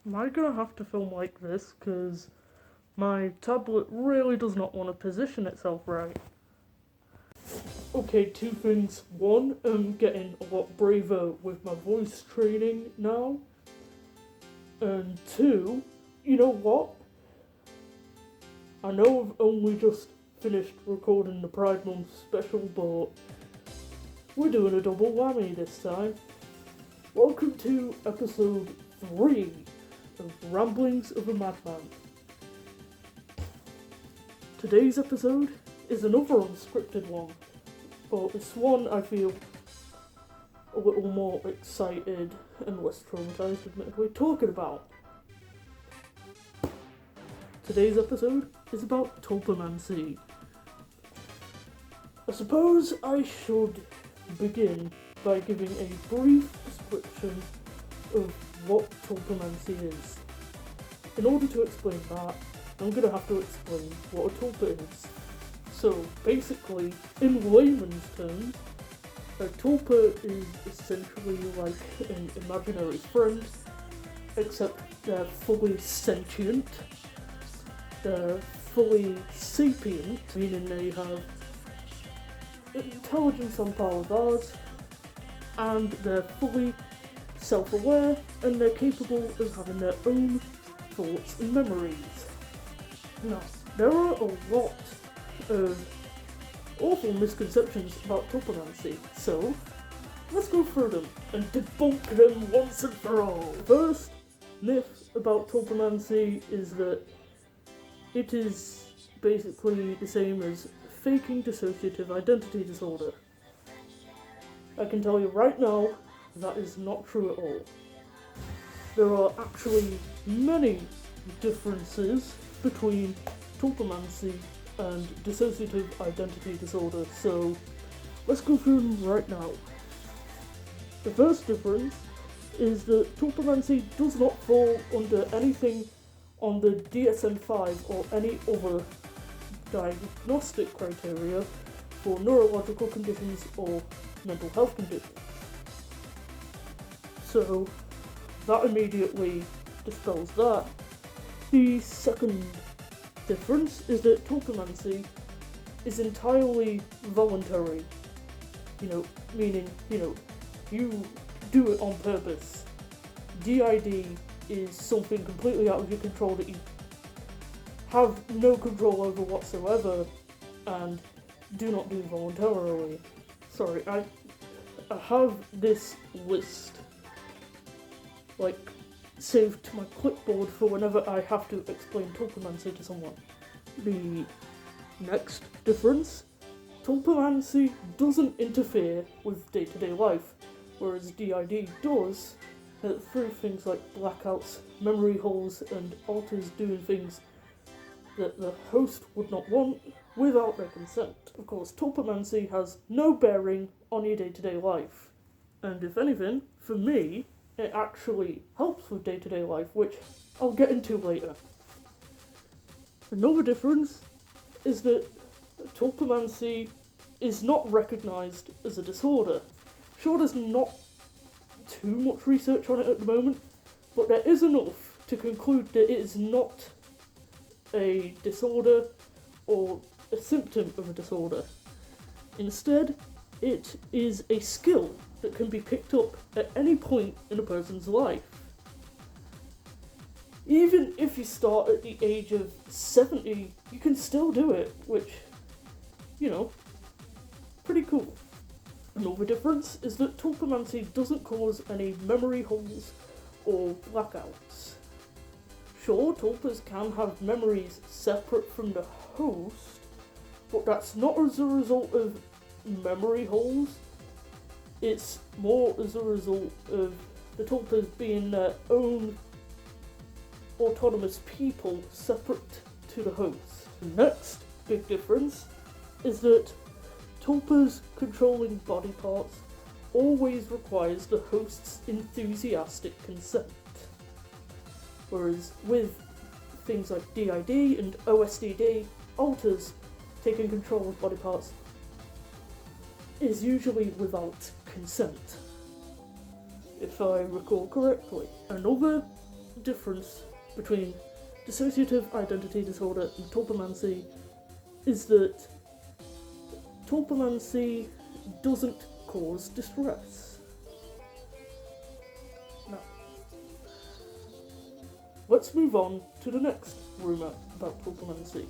Am I gonna have to film like this? Because my tablet really does not want to position itself right. Okay, two things. One, I'm getting a lot braver with my voice training now. And two, you know what? I know I've only just finished recording the Pride Month special, but we're doing a double whammy this time. Welcome to episode 3 of Ramblings of a Madman. Today's episode is another unscripted one, but this one I feel a little more excited and less traumatized, admittedly, talking about. Today's episode is about Tulpamancy. I suppose I should begin by giving a brief description of what Tulpamancy is. In order to explain that, I'm going to have to explain what a tulpa is. So, basically, in layman's terms, a tulpa is essentially like an imaginary friend, except they're fully sentient, they're fully sapient, meaning they have intelligence on par with ours, and they're fully self-aware, and they're capable of having their own thoughts and memories. Now, there are a lot of awful misconceptions about Tulpamancy, so let's go through them and debunk them once and for all. The first myth about Tulpamancy is that it is basically the same as faking dissociative identity disorder. I can tell you right now, that is not true at all. There are actually many differences between Tulpamancy and dissociative identity disorder, so let's go through them right now. The first difference is that Tulpamancy does not fall under anything on the DSM-5 or any other diagnostic criteria for neurological conditions or mental health conditions. So that immediately dispels that. The second difference is that Tulpamancy is entirely voluntary. Meaning, you do it on purpose. DID is something completely out of your control that you have no control over whatsoever and do not do voluntarily. Sorry, I have this list saved to my clipboard for whenever I have to explain Tulpamancy to someone. The next difference, Tulpamancy doesn't interfere with day-to-day life, whereas DID does, through things like blackouts, memory holes, and alters doing things that the host would not want without their consent. Of course, Tulpamancy has no bearing on your day-to-day life, and if anything, for me, it actually helps with day-to-day life, which I'll get into later. Another difference is that Tulpamancy is not recognised as a disorder. Sure, there's not too much research on it at the moment, but there is enough to conclude that it is not a disorder or a symptom of a disorder. Instead, it is a skill that can be picked up at any point in a person's life. Even if you start at the age of 70, you can still do it, which, pretty cool. Another difference is that Tulpamancy doesn't cause any memory holes or blackouts. Sure, tulpas can have memories separate from the host, but that's not as a result of memory holes. It's more as a result of the tulpas being their own autonomous people separate to the host. The next big difference is that tulpas controlling body parts always requires the host's enthusiastic consent. Whereas with things like DID and OSDD, alters taking control of body parts is usually without consent, if I recall correctly. Another difference between dissociative identity disorder and Tulpamancy is that Tulpamancy doesn't cause distress. Now, let's move on to the next rumour about Tulpamancy.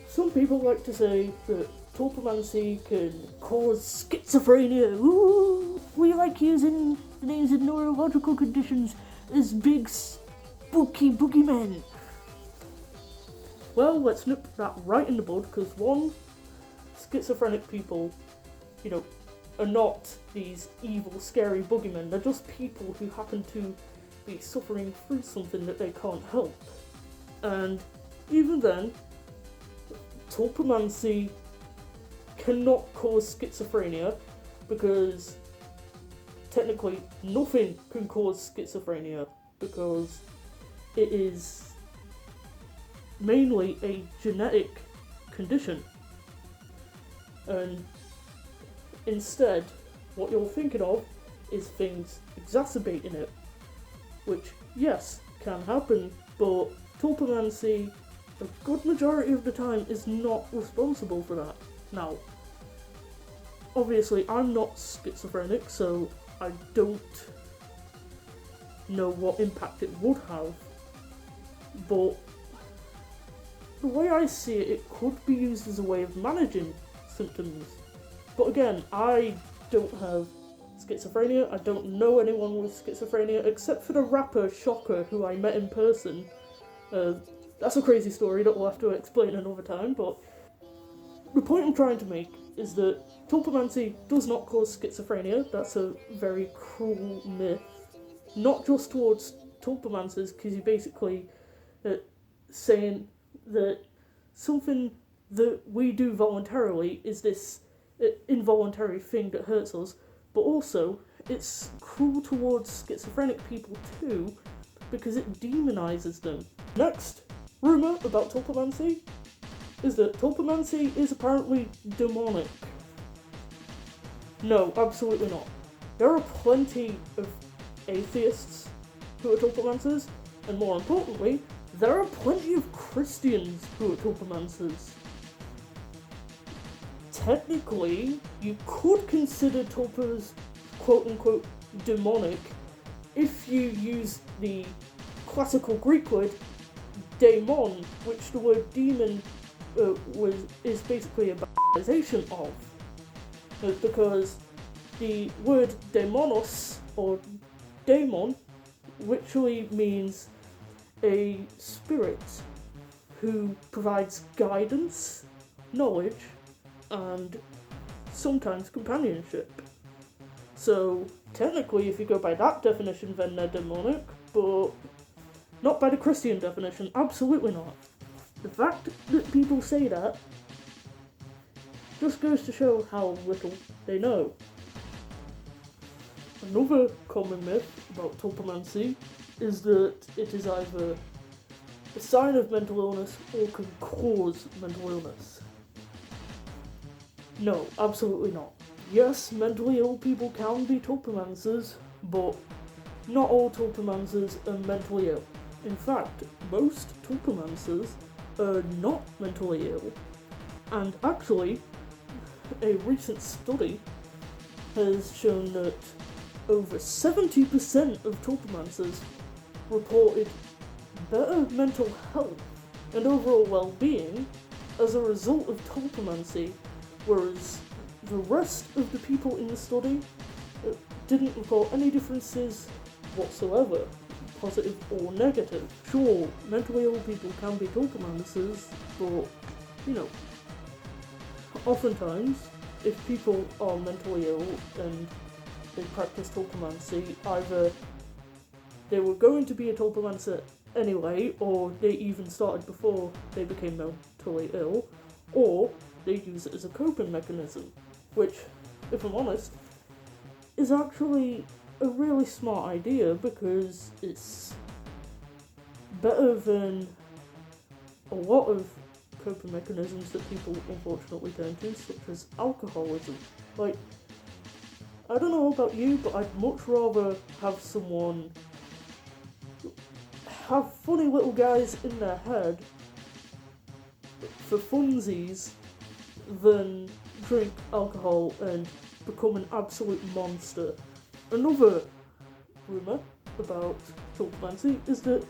Some people like to say that Tulpamancy can cause schizophrenia. Ooh, we like using the names of neurological conditions as big, spooky boogeymen. Well, let's nip that right in the bud, because one, schizophrenic people, are not these evil, scary boogeymen. They're just people who happen to be suffering through something that they can't help. And even then, Tulpamancy cannot cause schizophrenia, because technically nothing can cause schizophrenia, because it is mainly a genetic condition. And instead, what you're thinking of is things exacerbating it, which, yes, can happen, but Tulpamancy, a good majority of the time, is not responsible for that. Now, obviously, I'm not schizophrenic, so I don't know what impact it would have, but the way I see it, it could be used as a way of managing symptoms. But again, I don't have schizophrenia. I don't know anyone with schizophrenia, except for the rapper Shocker, who I met in person. That's a crazy story that we'll have to explain another time, but the point I'm trying to make is that Tulpamancy does not cause schizophrenia. That's a very cruel myth. Not just towards Tulpamancers, because you're basically saying that something that we do voluntarily is this involuntary thing that hurts us, but also it's cruel towards schizophrenic people too, because it demonizes them. Next rumour about Tulpamancy is that Tulpamancy is apparently demonic. No, absolutely not. There are plenty of atheists who are Tulpamancers, and more importantly, there are plenty of Christians who are Tulpamancers. Technically, you could consider Tulpas quote-unquote demonic if you use the classical Greek word daemon, which the word demon is basically a baptization of. Because the word daemonos, or daemon, literally means a spirit who provides guidance, knowledge, and sometimes companionship. So, technically, if you go by that definition, then they're demonic, but not by the Christian definition, absolutely not. The fact that people say that just goes to show how little they know. Another common myth about Tulpamancy is that it is either a sign of mental illness or can cause mental illness. No, absolutely not. Yes, mentally ill people can be Tulpamancers, but not all Tulpamancers are mentally ill. In fact, most Tulpamancers are not mentally ill. And actually, a recent study has shown that over 70% of Tulpamancers reported better mental health and overall well-being as a result of Tulpamancy, whereas the rest of the people in the study didn't report any differences whatsoever, positive or negative. Sure, mentally ill people can be Tulpamancers, but, oftentimes, if people are mentally ill and they practice Tulpamancy, either they were going to be a Tulpamancer anyway, or they even started before they became mentally ill, or they use it as a coping mechanism, which, if I'm honest, is actually a really smart idea, because it's better than a lot of coping mechanisms that people unfortunately turn to, such as alcoholism. Like, I don't know about you, but I'd much rather have someone have funny little guys in their head for funsies than drink alcohol and become an absolute monster. Another rumour about Tulpamancy is that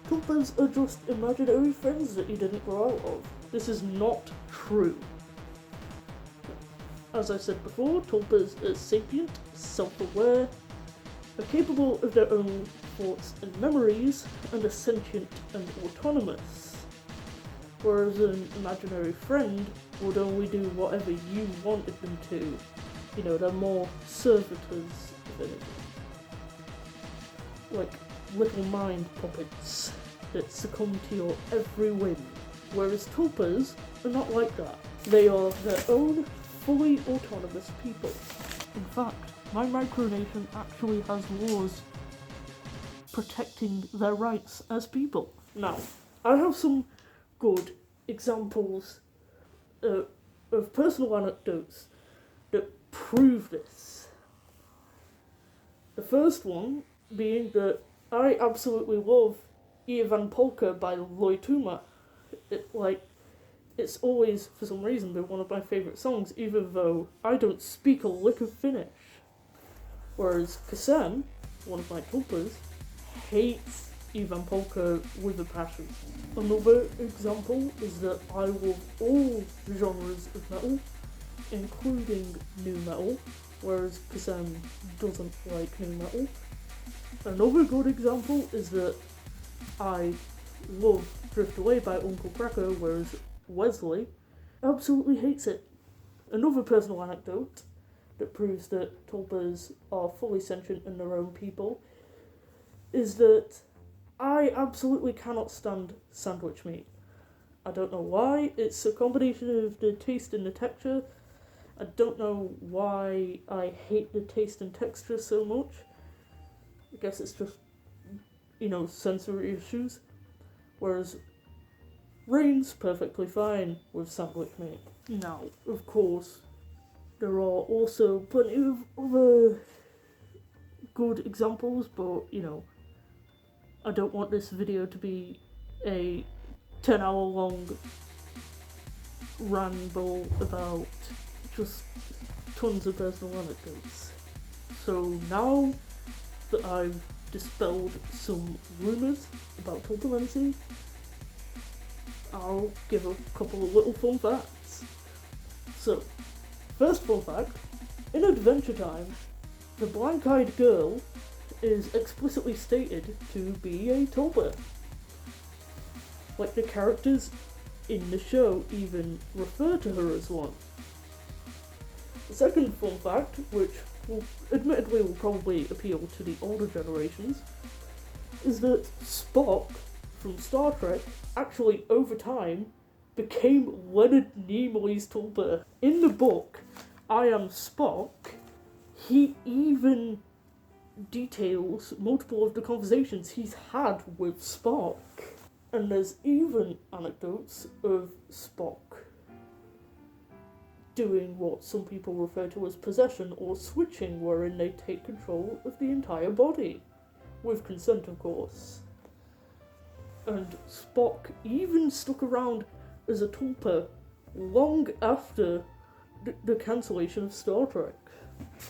tulpas are just imaginary friends that you didn't grow out of. This is not true. As I said before, tulpas are sapient, self-aware, are capable of their own thoughts and memories, and are sentient and autonomous. Whereas an imaginary friend would only do whatever you wanted them to. You know, they're more servitors, if anything. Like little mind puppets that succumb to your every whim. Whereas tulpas are not like that. They are their own fully autonomous people. In fact, my micronation actually has laws protecting their rights as people. Now, I have some good examples of personal anecdotes that prove this. The first one being that I absolutely love Ivan Polka by Loituma. It's always, for some reason, been one of my favourite songs, even though I don't speak a lick of Finnish. Whereas Kasem, one of my tulpas, hates Ivan Polka with a passion. Another example is that I love all genres of metal, including nu metal, whereas Kasem doesn't like nu metal. Another good example is that I love Drift Away by Uncle Cracker, whereas Wesley absolutely hates it. Another personal anecdote that proves that tulpas are fully sentient and their own people is that I absolutely cannot stand sandwich meat. I don't know why. It's a combination of the taste and the texture. I don't know why I hate the taste and texture so much. I guess it's just, sensory issues. Whereas Rain's perfectly fine with sandwich meat. Now, of course, there are also plenty of other good examples, but, I don't want this video to be a 10-hour long ramble about just tons of personal anecdotes. So now that I've dispelled some rumours about Tulpamancy, I'll give a couple of little fun facts. So, first fun fact, in Adventure Time, the blank-eyed girl is explicitly stated to be a tulpa. Like, the characters in the show even refer to her as one. The second fun fact, which admittedly will probably appeal to the older generations, is that Spock from Star Trek actually, over time, became Leonard Nimoy's tulpa. In the book, I Am Spock, he even details multiple of the conversations he's had with Spock. And there's even anecdotes of Spock doing what some people refer to as possession or switching, wherein they take control of the entire body. With consent, of course. And Spock even stuck around as a tulpa long after the cancellation of Star Trek.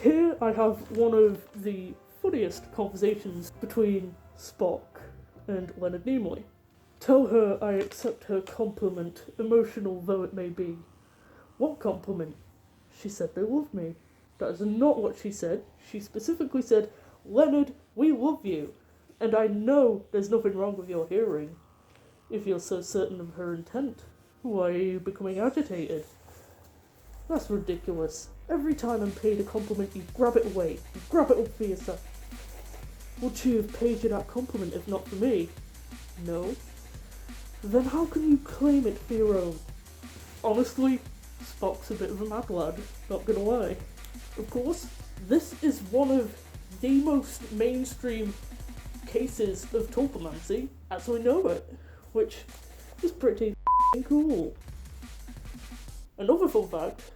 Here I have one of the funniest conversations between Spock and Leonard Nimoy. Tell her I accept her compliment, emotional though it may be. What compliment? She said they love me. That is not what she said. She specifically said, Leonard, we love you. And I know there's nothing wrong with your hearing. If you're so certain of her intent, why are you becoming agitated? That's ridiculous. Every time I'm paid a compliment, you grab it away. You grab it up for yourself. Would she have paid you that compliment if not for me? No. Then how can you claim it for your own? Honestly, Spock's a bit of a mad lad, not gonna lie. Of course, this is one of the most mainstream cases of Tulpamancy as we know it, which is pretty cool. Another fun fact